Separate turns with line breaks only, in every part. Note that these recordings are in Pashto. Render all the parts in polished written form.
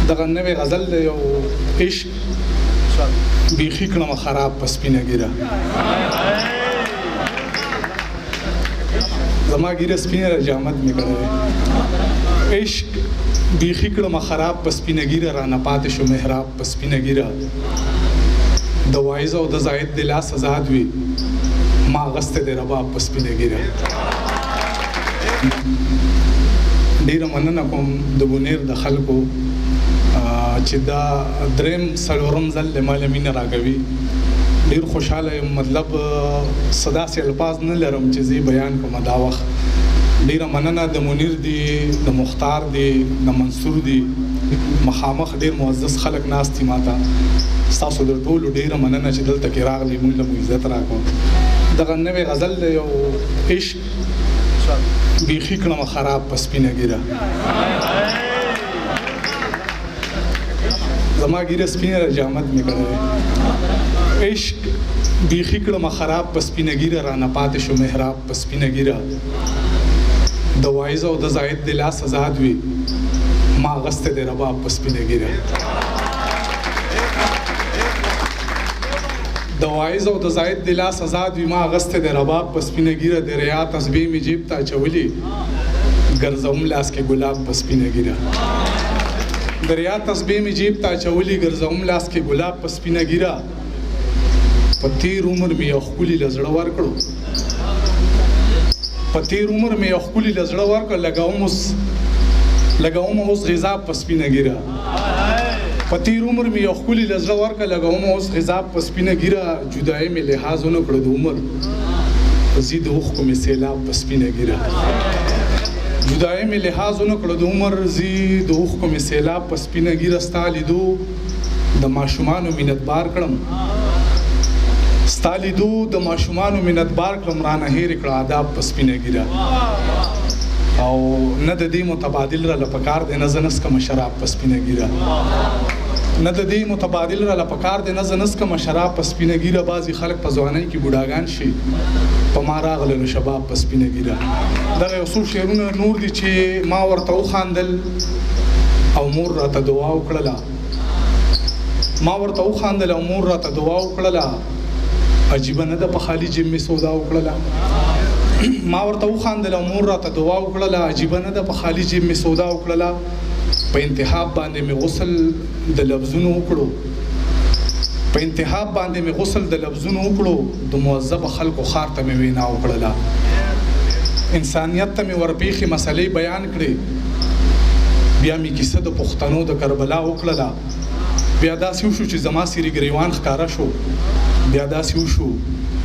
دغه نوې غزل دی یو عشق بیخي کړمه خراب په سپینه ګیره زما ګیره سپینه رجامت مې کړی عشق بیخي کړمه خراب په سپینه ګیره رانه پاتې شو محراب په سپینه ګیره د واعظ او د زاهد د لاس آزاد وي ما غسته د رباب په سپینه ګیره ډیره مننه کوم د بونیر د خلکو چې دا دریم څلورم ځل د مال مینه راکوي ډیر خوشاله یم مطلب صدا سي الفاظ نه لرم چې زی بیان کوم دا وخت ډیره مننه د منیر دی د مختار دی د منصور دی مخامخ ډیر معزز خلک ناس دي ماته تاسو د ټولو ډیره مننه چې دلته کې راغلي موږ له عزت راکو دغه نوې غزل دی یو عشق بیخي کړمه خراب په سپینه ګیره زما ګیره سپینه رجامت مې کړی عشق بیخي کړمه خراب په سپینه ګیره رانه پاتې شو محراب په سپینه ګیره د واعظ او د زاهد د لاس آزاد وي ما غسته د رباب په سپینه ګیره د واعظ او د زاهد د لاس آزاد وي ما غسته د رباب په سپینه ګیره د ریا تسبیح مې جیب ته اچولي ګرځوم لاس کې ګلاب په سپینه ګیره د ریا تسبیح مې جیب ته اچولي ګرځوم لاس کې ګلاب په سپینه ګیره په تیر عمر مې یو ښکلي له زړه ورکړو په تیر عمر مې یو ښکلي له زړه ورکړ لګوم اوس غذا په سپینه ګیره په تیر عمر مې یو ښکلي له زړه ورکړ لګوم اوس غذا په سپینه ګیره جدایي مې لحاظ ونه کړو د عمر زی د اوښکو مې سیلاب په سپینه ګیره جدایي مې لحاظ ونه کړو د عمر زی د اوښکو مې سیلاب په سپینه ګیره ستا لیدو د ماشومانو منتبار کړم ستا لیدو د ماشومانو منتبار کړم رانه هېرې کړه آداب په سپینه ګیره او نه د دې متبادل راله پکار دی نه زه نسکمه شراب په سپینه ګیره نه د دې متبادل راله پکار دی نه زه نسکمه شراب په سپینه ګیره بعضې خلک په ځوانۍ کې بوډاګان شي په ما راغله نو شباب په سپینه ګیره دغه یو څو شعرونه نور دي چې ما ورته وخاندل او مور راته دعا وکړله عجیبه نه ده په خالي جیب مې سودا وکړله ما ورته وخاندل او مور راته دعا وکړله عجیبه نه ده په خالي جیب مې سودا وکړله په انتخاب باندې مې غسل د لفظونو وکړو د معذبه خلکو خار ته مې وینا وکړله انسانیت ته مې ورپېښې مسلې بیان کړې بیا مې کیسه د پښتنو د کربلا وکړله بیا داسې وشو چې زما سیرې ګریوان ښکاره شو بیا داسې وشو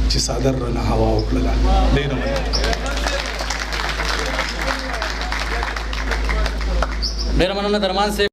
چې صادر رانه هوا وکړله ډېره
مننه درمان صاحب